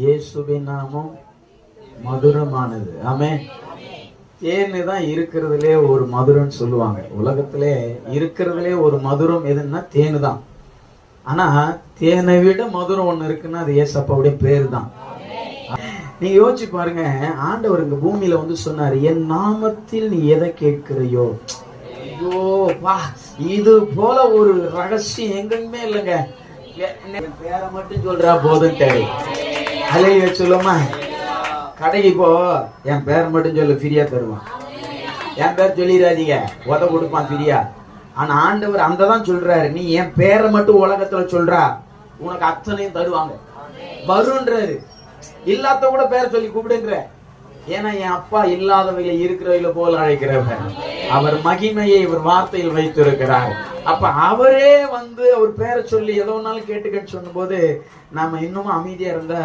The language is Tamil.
இயேசுவின் நாமம் மதுரமானது. ஆமென். தேனு தான் இருக்கிறதுலே ஒரு மதுரம்னு சொல்லுவாங்க. உலகத்திலே இருக்கிறதுலே ஒரு மதுரம் எதுன்னா தேனு தான். ஆனா தேனை விட மதுரம் ஒண்ணு இருக்குன்னா அது ஏசப்பாவுடைய பேரு தான். நீங்க யோசிச்சு பாருங்க, ஆண்டவர் இங்க பூமியில வந்து சொன்னாரு, என் நாமத்தில் நீ எதை கேட்கிறையோ. ஐயோ வா, இது போல ஒரு ரகசியம் எங்குமே இல்லைங்க. பேரை மட்டும் சொல்றா போதும் தேவை. அலைய சொல்லுமா, கடைக்கு போ, என் பேர் மட்டும் சொல்லு, ஃப்ரீயா தருவான். என் பேர் சொல்லிடாதீங்க, உத கொடுப்பான் ஃப்ரீயா. ஆனா ஆண்டவர் அந்த தான் சொல்றாரு, நீ என் பேரை மட்டும் உலகத்துல சொல்றா, உனக்கு அத்தனையும் தருவாங்க, வருன்றாரு. இல்லாத கூட பேர் சொல்லி கூப்பிடுங்கிற. ஏன்னா என் அப்பா இல்லாதவையில இருக்கிறவையில போல அழைக்கிறவர். அவர் மகிமையை இவர் வார்த்தையில் வைத்திருக்கிறார். அப்ப அவரே வந்து அவர் பேரை சொல்லி எதோ ஒன்னாலும் கேட்டுக்கன்னு சொன்ன போது நாம இன்னமும் அமைதியா இருந்தா